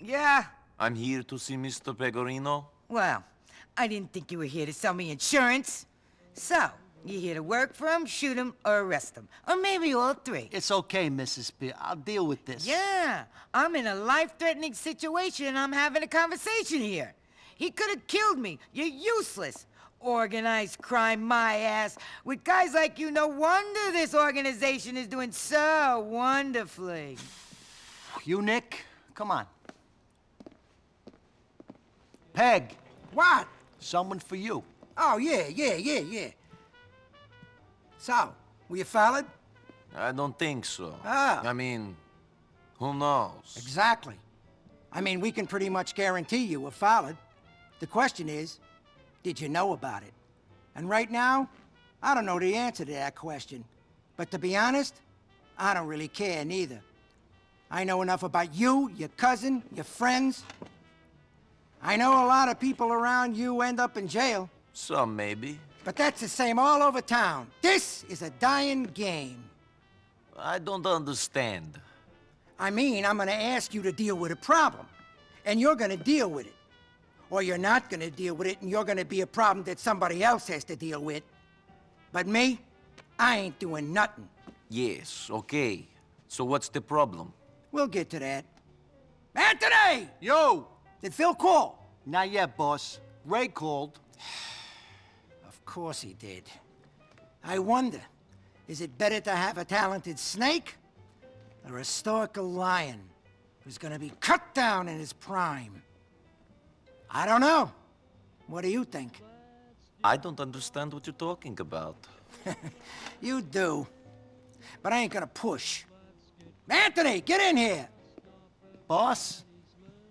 Yeah? I'm here to see Mr. Pegorino. Well, I didn't think you were here to sell me insurance. So, you here to work for him, shoot him, or arrest him? Or maybe all three? It's okay, Mrs. P. I'll deal with this. Yeah, I'm in a life-threatening situation and I'm having a conversation here. He could have killed me. You're useless. Organized crime, my ass. With guys like you, no wonder this organization is doing so wonderfully. You, Nick? Come on. Peg. What? Someone for you. Oh, yeah. So, were you followed? I don't think so. Ah. I mean, who knows? Exactly. I mean, we can pretty much guarantee you were followed. The question is, did you know about it? And right now, I don't know the answer to that question. But to be honest, I don't really care neither. I know enough about you, your cousin, your friends. I know a lot of people around you end up in jail. Some maybe. But that's the same all over town. This is a dying game. I don't understand. I mean, I'm gonna ask you to deal with a problem. And you're gonna deal with it. Or you're not gonna deal with it and you're gonna be a problem that somebody else has to deal with. But me, I ain't doing nothing. Yes, okay. So what's the problem? We'll get to that. Anthony! Yo! Did Phil call? Not yet, boss. Ray called. Of course he did. I wonder, is it better to have a talented snake or a stoical lion who's gonna be cut down in his prime? I don't know. What do you think? I don't understand what you're talking about. You do. But I ain't gonna push. Anthony, get in here! Boss?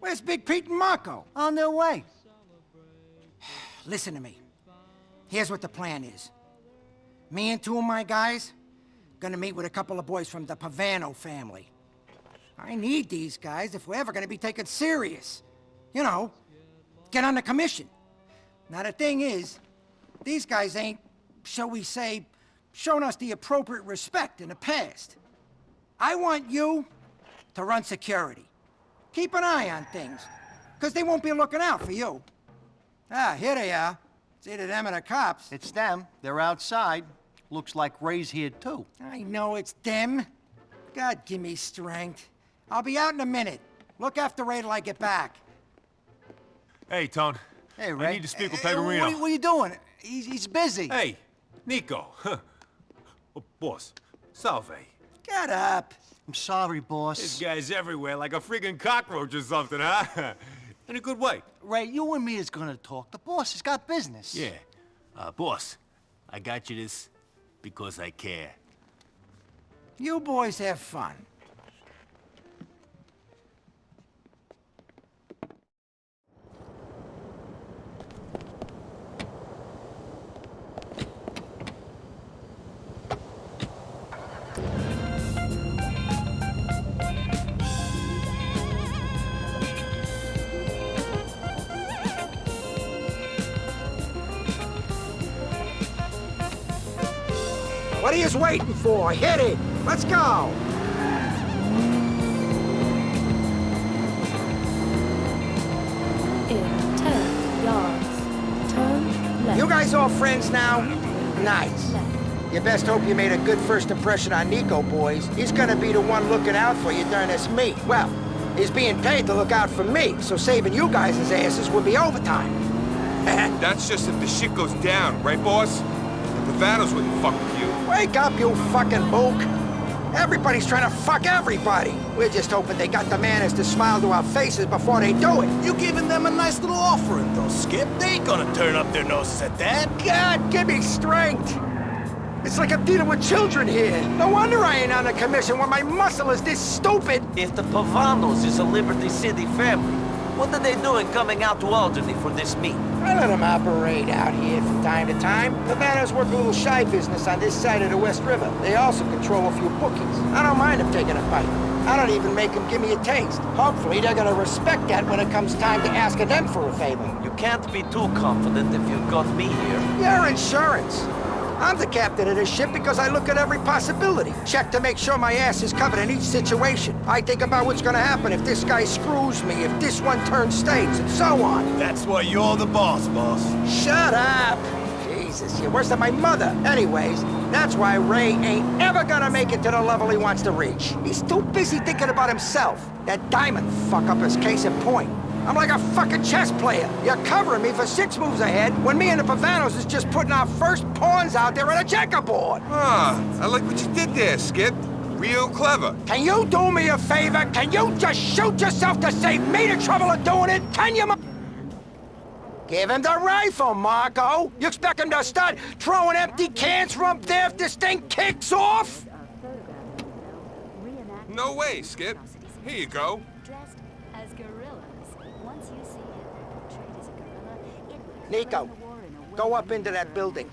Where's Big Pete and Marco? On their way. Listen to me. Here's what the plan is. Me and two of my guys gonna meet with a couple of boys from the Pavano family. I need these guys if we're ever gonna be taken serious. You know, get on the commission. Now the thing is, these guys ain't, shall we say, shown us the appropriate respect in the past. I want you to run security. Keep an eye on things, because they won't be looking out for you. Ah, here they are. It's either them or the cops. It's them. They're outside. Looks like Ray's here, too. I know it's them. God, give me strength. I'll be out in a minute. Look after Ray till I get back. Hey, Tone. Hey, Ray. I need to speak with Hey, Pegorino. what are you doing? He's busy. Hey, Nico. Oh, boss, salve. Get up. I'm sorry, boss. This guy's everywhere like a freaking cockroach or something, huh? In a good way. Ray, you and me is gonna talk. The boss has got business. Yeah. Boss, I got you this because I care. You boys have fun. What are you waiting for? Hit it! Let's go! In 10 yards. Turn left. You guys all friends now? Nice. Left. You best hope you made a good first impression on Nico, boys. He's gonna be the one looking out for you during this meet. Well, he's being paid to look out for me, so saving you guys' asses would be overtime. That's just if the shit goes down, right, boss? The Pavanos wouldn't fuck with you. Wake up, you fucking book! Everybody's trying to fuck everybody. We're just hoping they got the manners to smile to our faces before they do it. You giving them a nice little offering, though, Skip. They ain't gonna turn up their noses at that. God, give me strength! It's like I'm dealing with children here. No wonder I ain't on the commission when my muscle is this stupid. If the Pavanos is a Liberty City family, what are they doing coming out to Albany for this meet? I let them operate out here from time to time. The Vannas work a little shy business on this side of the West River. They also control a few bookies. I don't mind them taking a bite. I don't even make them give me a taste. Hopefully they're gonna respect that when it comes time to asking them for a favor. You can't be too confident if you've got me here. Your insurance. I'm the captain of this ship because I look at every possibility. Check to make sure my ass is covered in each situation. I think about what's gonna happen if this guy screws me, if this one turns states, and so on. That's why you're the boss, boss. Shut up! Jesus, you're worse than my mother. Anyways, that's why Ray ain't ever gonna make it to the level he wants to reach. He's too busy thinking about himself. That diamond fuck-up is case in point. I'm like a fucking chess player. You're covering me for 6 moves ahead when me and the Pavanos is just putting our first pawns out there on a checkerboard. Ah, I like what you did there, Skip. Real clever. Can you do me a favor? Can you just shoot yourself to save me the trouble of doing it? Can you? Give him the rifle, Marco. You expect him to start throwing empty cans from up there if this thing kicks off? No way, Skip. Here you go. Dressed as gorillas. Once you see him portrayed as a gorilla, it Nico, go up into that building.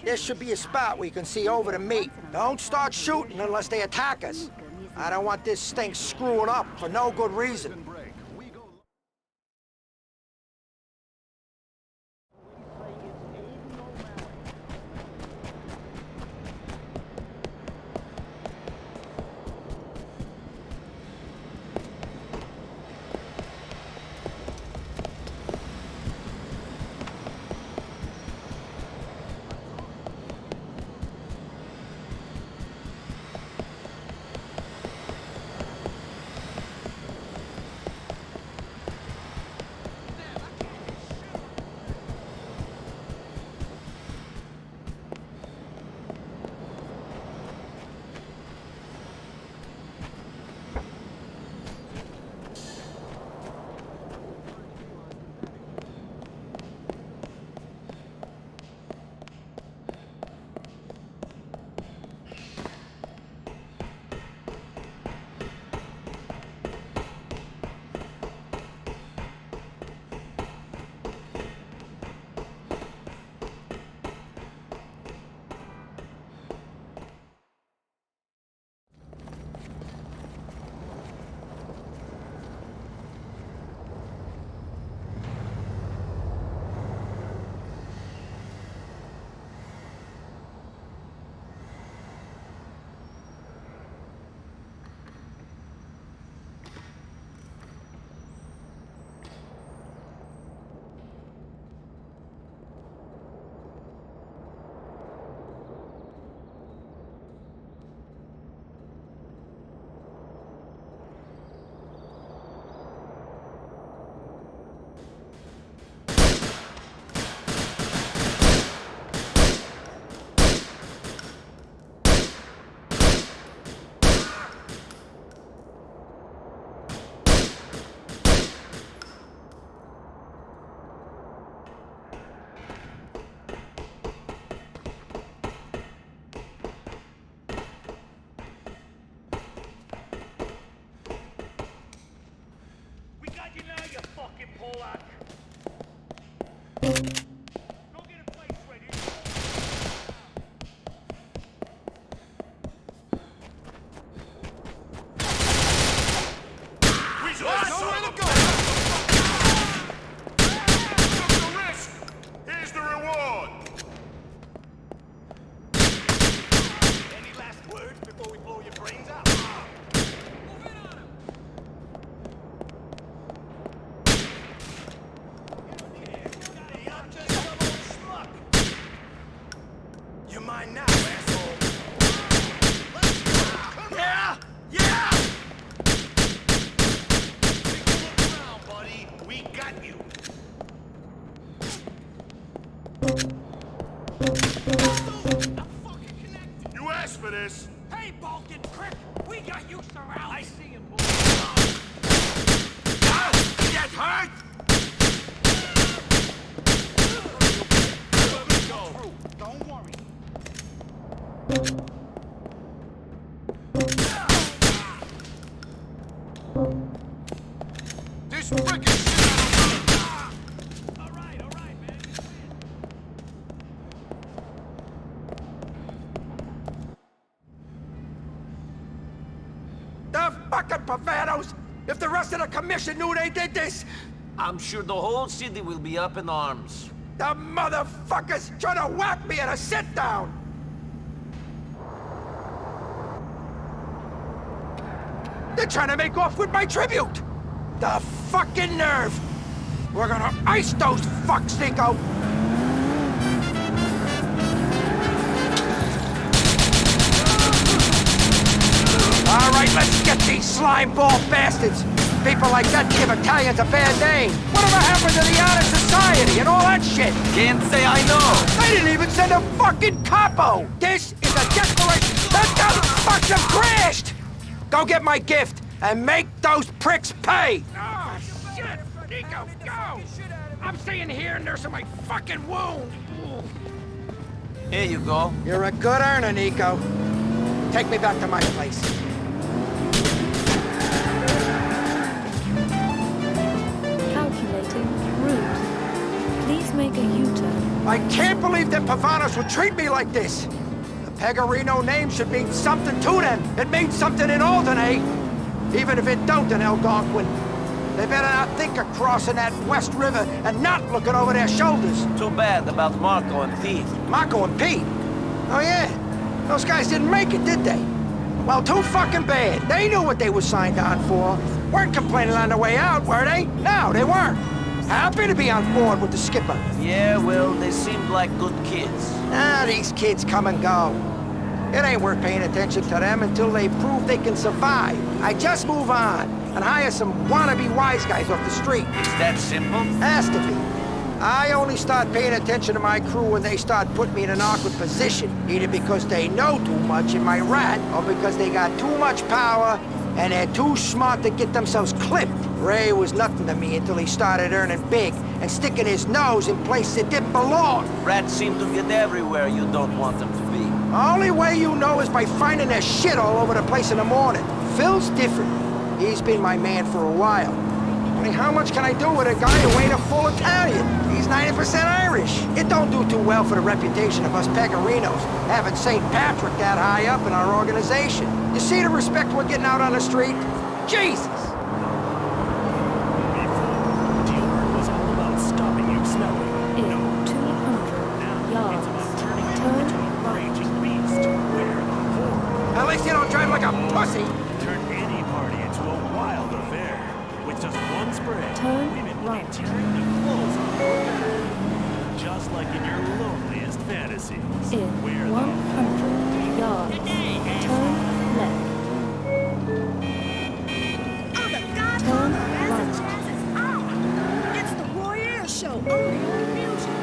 There should be a spot where you can see over to me. Don't start shooting unless they attack us. I don't want this thing screwing up for no good reason. This frickin' shit out of All right, man. The fucking Pavanos! If the rest of the commission knew they did this! I'm sure the whole city will be up in arms. The motherfuckers trying to whack me at a sit-down! They're trying to make off with my tribute! The fucking nerve! We're gonna ice those fucks, Nico! All right, let's get these slimeball bastards! People like that give Italians a bad name. Whatever happened to the honor society and all that shit? Can't say I know. They didn't even send a fucking capo! This is a declaration that those fucks have crashed! Go get my gift and make those pricks pay! Oh, shit! Nico, go! I'm staying here nursing my fucking wound! Here you go. You're a good earner, Nico. Take me back to my place. Calculating route. Please make a U-turn. I can't believe that Pavanos would treat me like this! The Pecorino name should mean something to them. It means something in Alderney. Even if it don't in Algonquin. They better not think of crossing that West River and not looking over their shoulders. Too bad about Marco and Pete. Marco and Pete? Oh yeah, those guys didn't make it, did they? Well, too fucking bad. They knew what they were signed on for. Weren't complaining on the way out, were they? No, they weren't. Happy to be on board with the skipper. Yeah, well, they seemed like good kids. Ah, these kids come and go. It ain't worth paying attention to them until they prove they can survive. I just move on and hire some wannabe wise guys off the street. It's that simple? Has to be. I only start paying attention to my crew when they start putting me in an awkward position. Either because they know too much in my rat, or because they got too much power and they're too smart to get themselves clipped. Ray was nothing to me until he started earning big and sticking his nose in places it didn't belong. Rats seem to get everywhere you don't want them to be. The only way you know is by finding their shit all over the place in the morning. Phil's different. He's been my man for a while. I mean, how much can I do with a guy who ain't a full Italian? He's 90% Irish. It don't do too well for the reputation of us Pecorinos, having St. Patrick that high up in our organization. You see the respect we're getting out on the street? Jesus! In 200 yards, turn right. At least you don't drive like a pussy. Turn any party into a wild affair. With just one spray, Turn right. tearing the clothes off your back. Just like in your loneliest fantasies. In Where 100 yards, turn left. Turn right. It's the Roy Ayers Show, only on Fusion.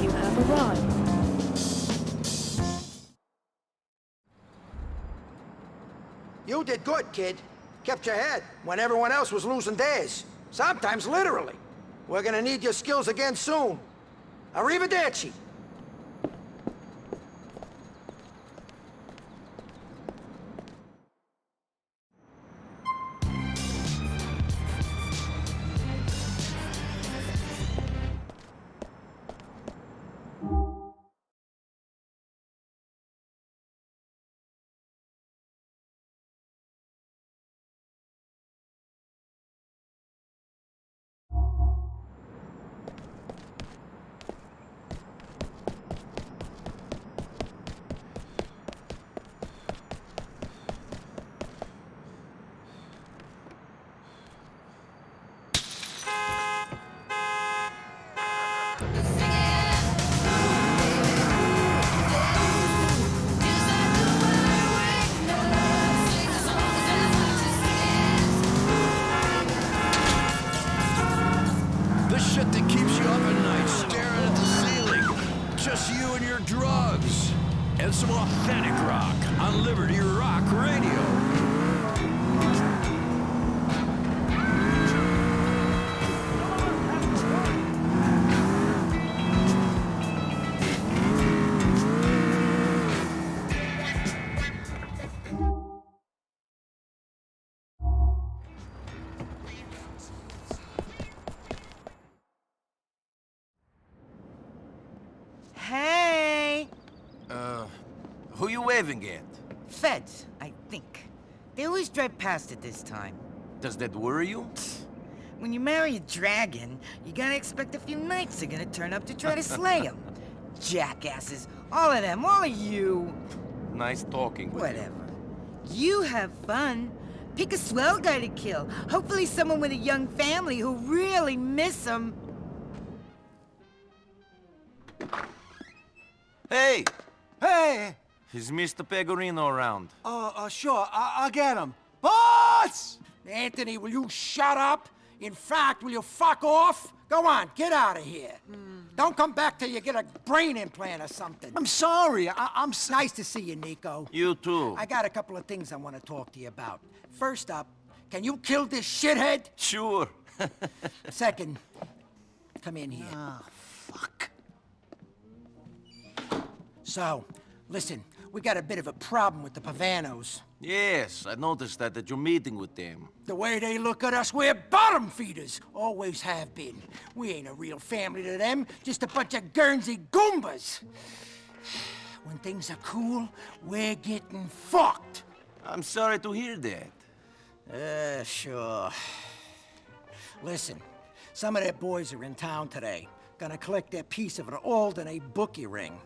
You have arrived. You did good, kid. Kept your head when everyone else was losing theirs. Sometimes literally. We're gonna need your skills again soon. Arrivederci. The shit that keeps you up at night staring at the ceiling. Just you and your drugs. And some authentic rock on Liberty Rock Radio. Hey! you waving at? Feds, I think. They always drive past at this time. Does that worry you? When you marry a dragon, you gotta expect a few knights are gonna turn up to try to slay him. Jackasses. All of them. All of you. Nice talking with Whatever. You have fun. Pick a swell guy to kill. Hopefully someone with a young family who really miss him. you. Hey! Hey! Is Mr. Pegorino around? Sure, I'll get him. Boss! Anthony, will you shut up? In fact, will you fuck off? Go on, get out of here. Don't come back till you get a brain implant or something. I'm sorry, Nice to see you, Nico. You too. I got a couple of things I want to talk to you about. First up, can you kill this shithead? Sure. Second, come in here. Fuck. So, listen, we got a bit of a problem with the Pavanos. Yes, I noticed that at your meeting with them. The way they look at us, we're bottom feeders. Always have been. We ain't a real family to them, just a bunch of Guernsey Goombas. When things are cool, we're getting fucked. I'm sorry to hear that. Sure. Listen, some of their boys are in town today. Gonna collect their piece of an Alderney bookie ring.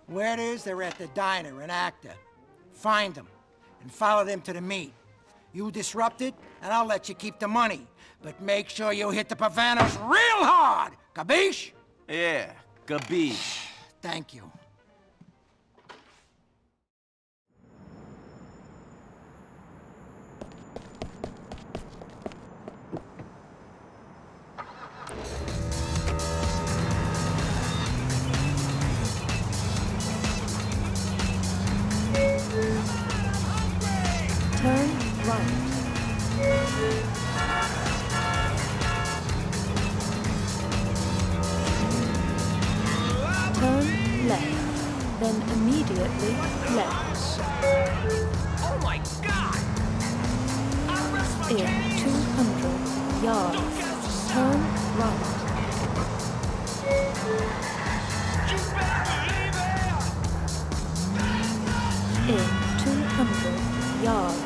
Word is they're at the diner in Acta. Find them and follow them to the meet. You disrupt it, and I'll let you keep the money. But make sure you hit the Pavanos real hard! Capiche? Yeah, capiche. Thank you. Turn right. Turn left, then immediately left. Oh my God! In 200 yards, turn right. In 200 yards,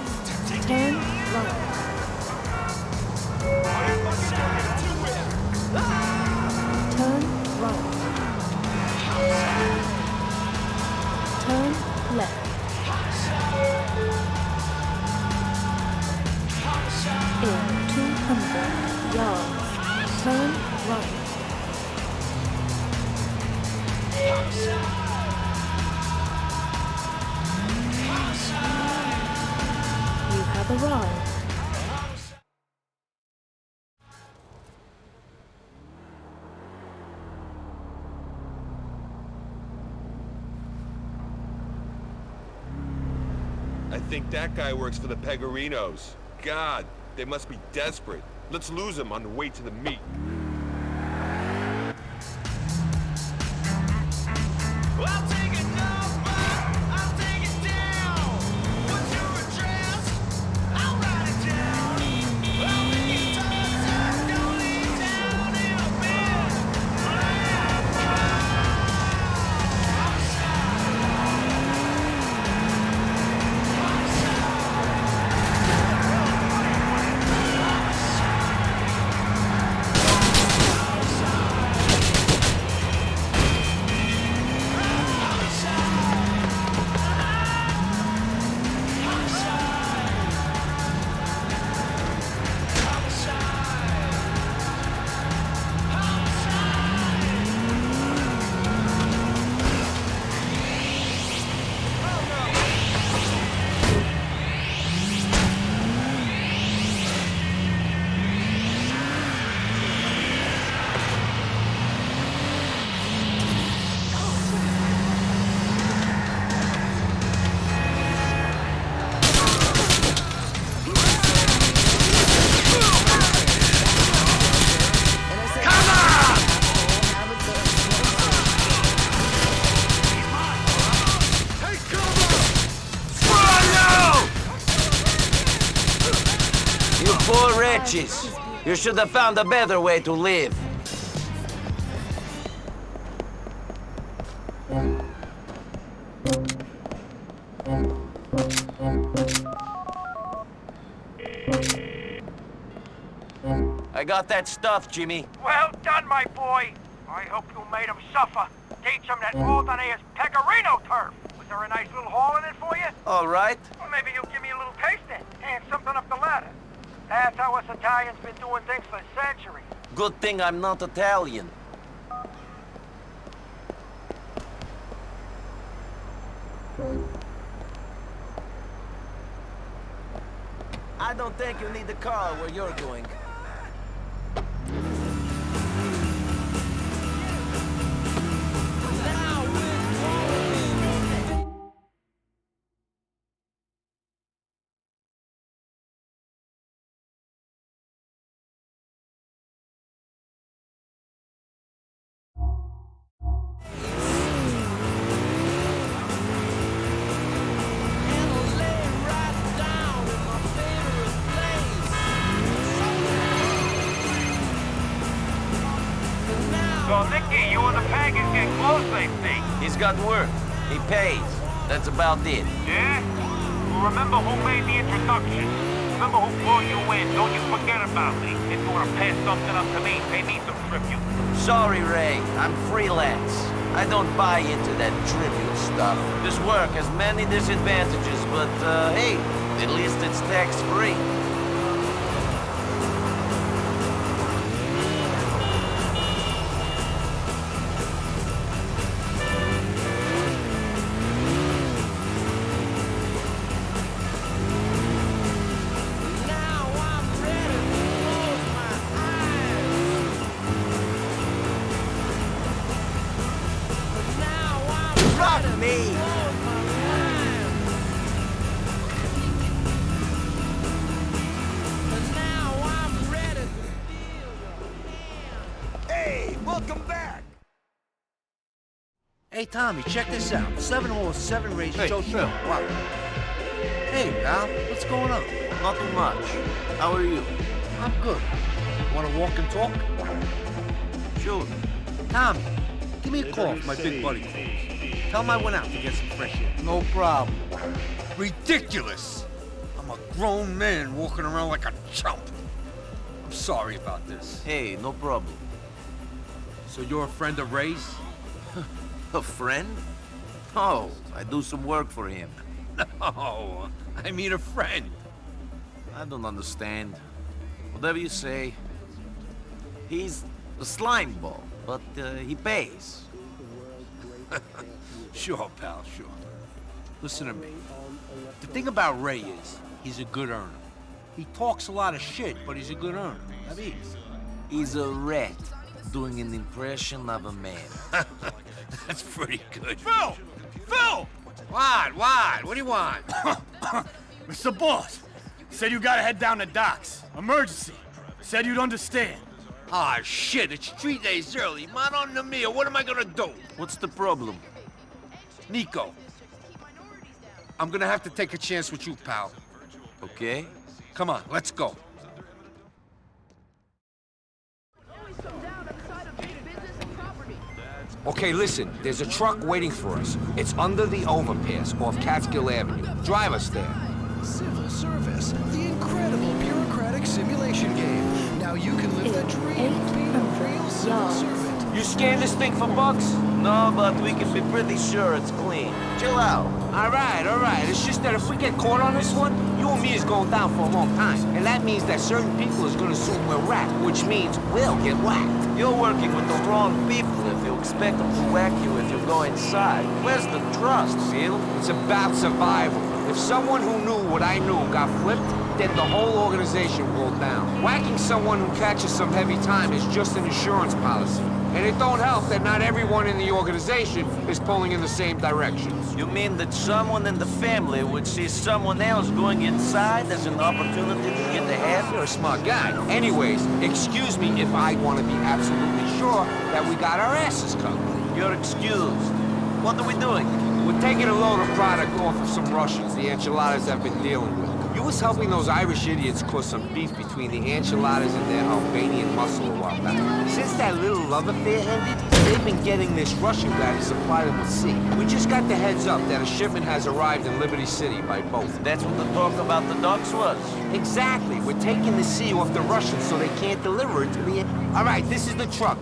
turn right. Turn right. Turn left. In 200 yards, turn right. You have arrived. I think that guy works for the Pegorinos. God, they must be desperate. Let's lose him on the way to the meet. I'll take a number, I'll take it down. What's your address? I'll write it down. I'll make it toss up, don't leave town in a bit. You poor wretches. You should have found a better way to live. got that stuff, Jimmy. Well done, my boy. I hope you made him suffer. Teach him that Alderneer's Pecorino turf. Was there a nice little haul in it for you? All right. Well, maybe you'll give me a little taste then. Hand something up the ladder. That's how us Italians been doing things for centuries. Good thing I'm not Italian. I don't think you need the car where you're going. So, Nicky, you and the Peg is getting close, they see. He's got work. He pays. That's about it. Yeah? Well, remember who made the introduction. Remember who brought you in. Don't you forget about me. If you want to pass something up to me, pay me some tribute. Sorry, Ray. I'm freelance. I don't buy into that trivial stuff. This work has many disadvantages, but, hey, at least it's tax-free. Fuck me! Hey, welcome back! Hey, Tommy, check this out. 7 horse, 7 race, Hey, Joe Phil. What? Hey, pal, what's going on? Not too much. How are you? I'm good. Want to walk and talk? Sure. Tommy, give me a call if my big buddy calls. Tell him I went out to get some fresh air. No problem. Ridiculous! I'm a grown man walking around like a chump. I'm sorry about this. Hey, no problem. So you're a friend of Ray's? A friend? Oh, I do some work for him. No, I mean a friend. I don't understand. Whatever you say. He's a slime ball, but he pays. Sure, pal, sure. Listen to me. The thing about Ray is, he's a good earner. He talks a lot of shit, but he's a good earner. I mean, He's a rat doing an impression of a man. that's pretty good. Phil! Phil! What? What do you want? Mr. Boss, said you gotta head down to docks. Emergency. Said you'd understand. Ah, shit, it's 3 days early. Man on the meal, what am I gonna do? What's the problem? Nico, I'm gonna have to take a chance with you, pal. Okay? Come on, let's go. Okay, listen, there's a truck waiting for us. It's under the overpass off Catskill Avenue. Drive us there. Civil Service, the incredible bureaucratic simulation game. Now you can live the dream of being a real civil servant. You scan this thing for bugs? No, but we can be pretty sure it's clean. Chill out. All right. It's just that if we get caught on this one, you and me is going down for a long time. And that means that certain people is gonna assume we're rat, which means we'll get whacked. You're working with the wrong people if you expect them to whack you if you go inside. Where's the trust, Phil? It's about survival. If someone who knew what I knew got flipped, then the whole organization will go down. Whacking someone who catches some heavy time is just an insurance policy. And it don't help that not everyone in the organization is pulling in the same direction. You mean that someone in the family would see someone else going inside as an opportunity to get ahead? You're a smart guy. Anyways, excuse me if I want to be absolutely sure that we got our asses covered. You're excused. What are we doing? We're taking a load of product off of some Russians the enchiladas have been dealing with. You was helping those Irish idiots cause some beef between the enchiladas and their Albanian muscle a while back. Since that little love affair ended, they've been getting this Russian guy to supply them with sea. We just got the heads up that a shipment has arrived in Liberty City by boat. That's what the talk about the docks was. Exactly. We're taking the sea off the Russians so they can't deliver it to the... All right, this is the truck.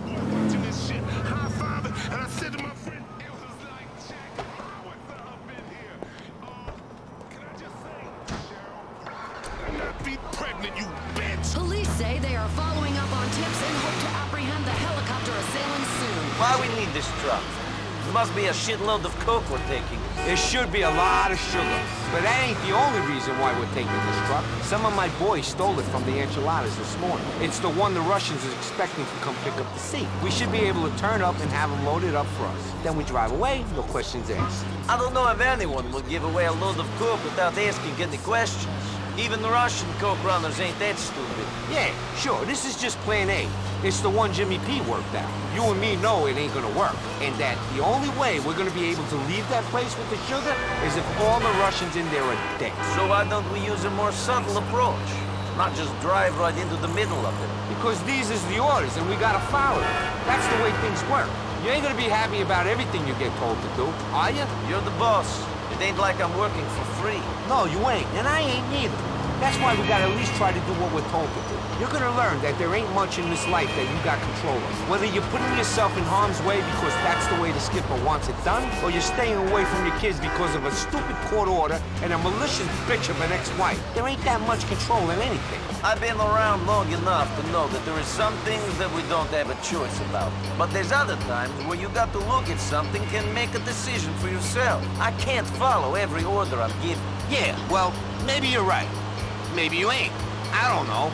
Police say they are following up on tips and hope to apprehend the helicopter assailing soon. Why we need this truck? There must be a shitload of coke we're taking. There should be a lot of sugar. But that ain't the only reason why we're taking this truck. Some of my boys stole it from the enchiladas this morning. It's the one the Russians are expecting to come pick up the sea. We should be able to turn up and have them loaded up for us. Then we drive away, no questions asked. I don't know if anyone would give away a load of coke without asking any questions. Even the Russian coke runners ain't that stupid. Yeah, sure, this is just plan A. It's the one Jimmy P worked out. You and me know it ain't gonna work. And that the only way we're gonna be able to leave that place with the sugar is if all the Russians in there are dead. So why don't we use a more subtle approach? Not just drive right into the middle of it. Because these is the orders and we gotta follow them. That's the way things work. You ain't gonna be happy about everything you get told to do, are you? You're the boss. It ain't like I'm working for free. No, you ain't, and I ain't neither. That's why we gotta at least try to do what we're told to do. You're gonna learn that there ain't much in this life that you got control of. Whether you're putting yourself in harm's way because that's the way the skipper wants it done, or you're staying away from your kids because of a stupid court order and a malicious bitch of an ex-wife. There ain't that much control in anything. I've been around long enough to know that there is some things that we don't have a choice about. But there's other times where you got to look at something and make a decision for yourself. I can't follow every order I'm given. Yeah, well, maybe you're right. Maybe you ain't. I don't know.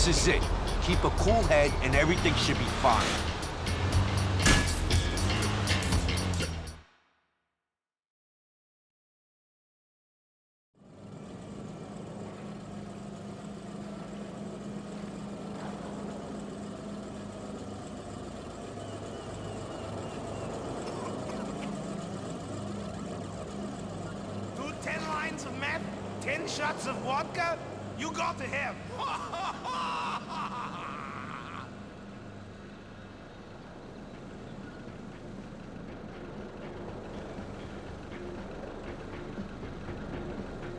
This is it. Keep a cool head and everything should be fine. Do 10 lines of meth, 10 shots of vodka, you got to have.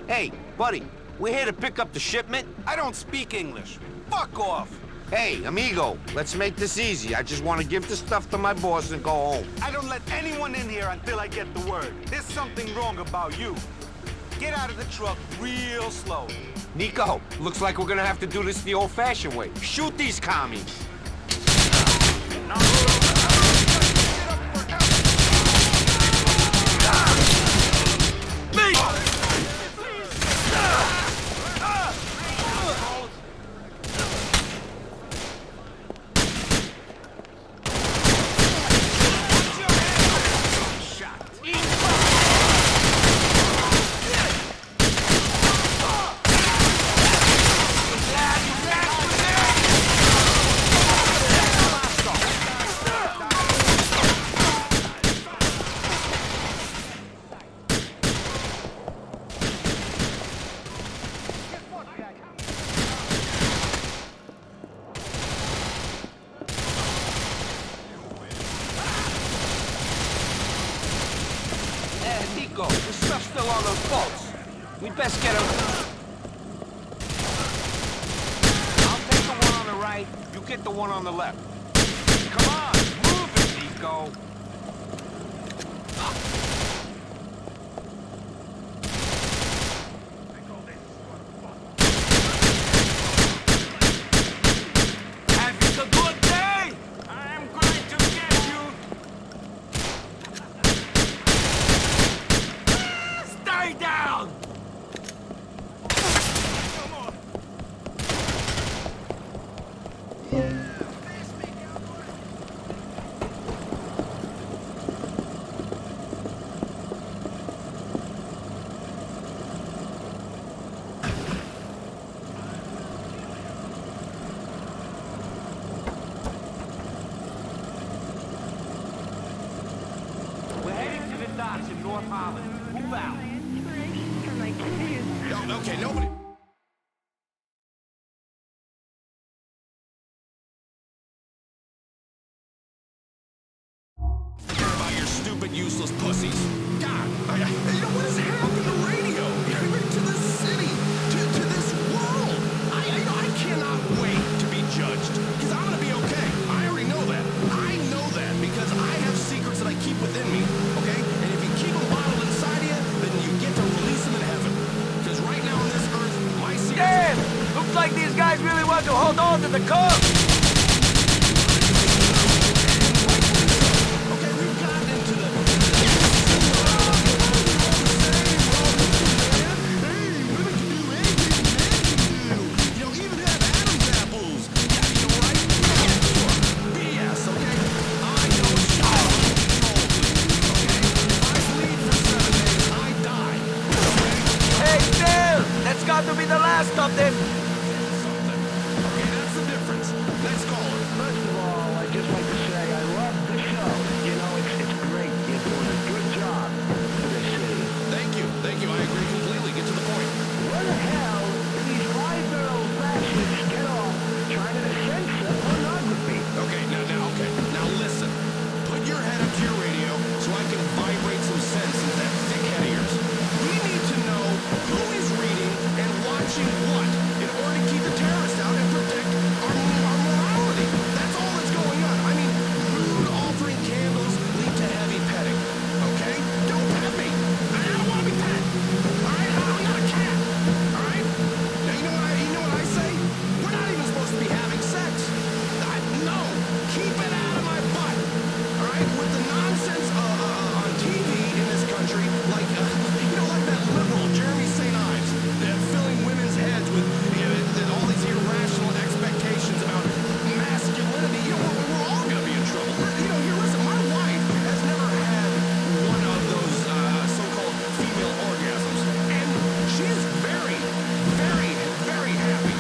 Hey, buddy, we're here to pick up the shipment. I don't speak English. Fuck off. Hey, amigo, let's make this easy. I just want to give the stuff to my boss and go home. I don't let anyone in here until I get the word. There's something wrong about you. Get out of the truck real slow. Nico, looks like we're gonna have to do this the old-fashioned way. Shoot these commies. Nico, this stuff's still on those boats. We best get him. I'll take the one on the right, you get the one on the left. Come on, move it, Nico. Having a good day? I'm going to get you. Stay down! We're heading to the docks in North Holland. Move out. No, okay, nobody... care about your stupid, useless pussies. God, you know what has happened to radio? To this city, to this world. I cannot wait to be judged. Because I'm gonna be okay. I already know that. I know that because I have secrets that I keep within me, okay? And if you keep them bottled inside of you, then you get to release them in heaven. Because right now on this earth, my secrets... Damn! Looks like these guys really want to hold on to the cub! Okay, we've gotten into the... Hey, Phil! That's got to be the last of them! Okay, that's the difference. Let's call it. First of all, I'd just like to say I love the show. You know, it's great. You're doing a good job for this city. Thank you. Thank you. I agree completely. Get to the point. Where the hell do these five-year-old bastards get off trying to censor pornography? Okay, okay. Now listen. Put your head up to your radio so I can vibrate some sense into that thick head of yours. We need to know who is reading and watching what in order to keep the terrorists out and protect our morality. That's all that's going on. I mean, rude altering candles lead to heavy petting. Okay? Don't pet me. I don't want to be pet. All right? I'm not a cat. All right? Now you know what I say? We're not even supposed to be having sex. No. Keep it out of my butt. All right? With the nonsense on TV in this country, like like that liberal Jeremy St. Ives, filling women's heads with all these irrational expectations about masculinity. We're all going to be in trouble. Here, listen, my wife has never had one of those so-called female orgasms, and she's very, very, very happy.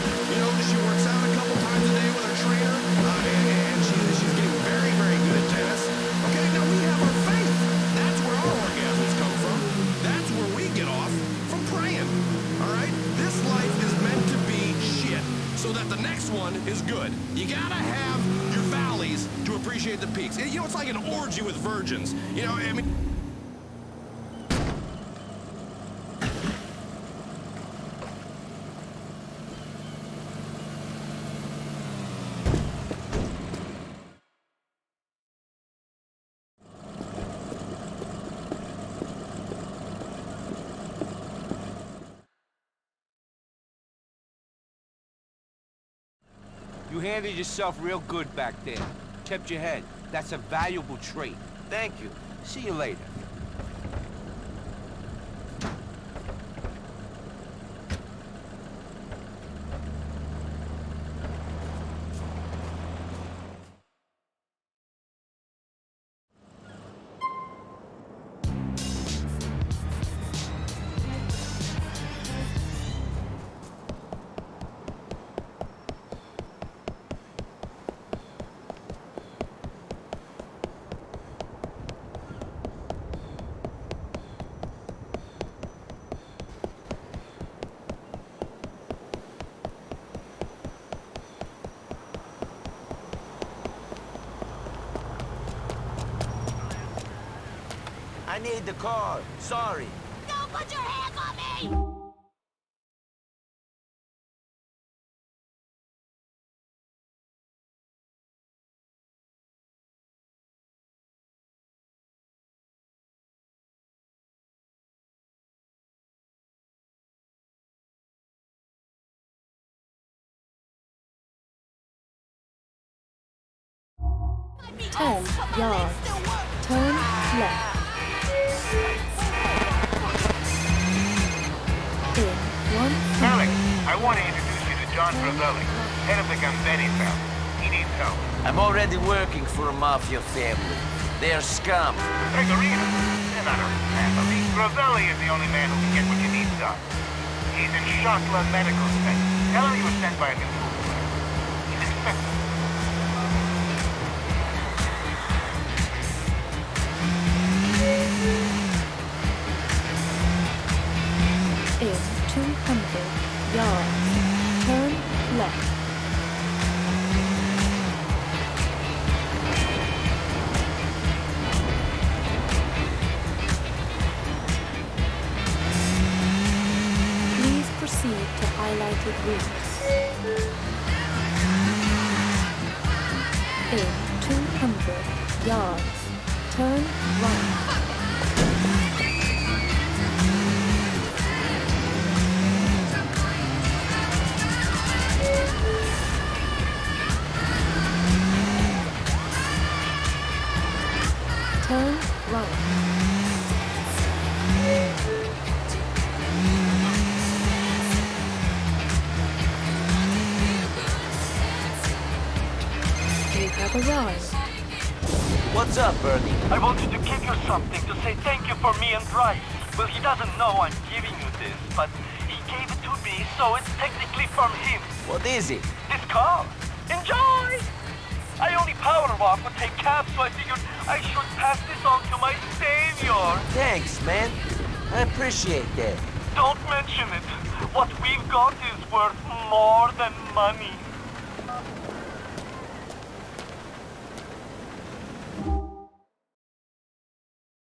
She works out a couple times a day with her trainer, and she's getting very, very good at tennis. Okay, now we have our faith. That's where our orgasms come from. That's where we get off from praying. All right? This life is meant to be shit, so that the next one is good. You gotta have your valleys to appreciate the peaks. It's like an orgy with virgins. I mean... You handled yourself real good back there. Kept your head. That's a valuable trait. Thank you. See you later. I need the car. Sorry. Don't put your hands on me! Ten yards. Turn left. In 100. Alex, I want to introduce you to John Ravelli, head of the Gambetti family. He needs help. I'm already working for a mafia family. They're scum. Pegorino, they're not a family. Ravelli is the only man who can get what you need done. He's in Shotland Medical Center. Tell him you were sent by a new player. He's expecting. In 200 yards. Turn left. Please proceed to highlighted routes. In 200 yards. Turn right. Turn right. You have arrived. What's up, Bernie? I wanted to give you something to say thank you for me and Bryce. Well, he doesn't know I'm giving you this, but he gave it to me, so it's technically from him. What is it? This car. Enjoy! I only power walk or take cabs, so I figured I should pass this on to my savior. Thanks, man. I appreciate that. Don't mention it. What we've got is worth more than money.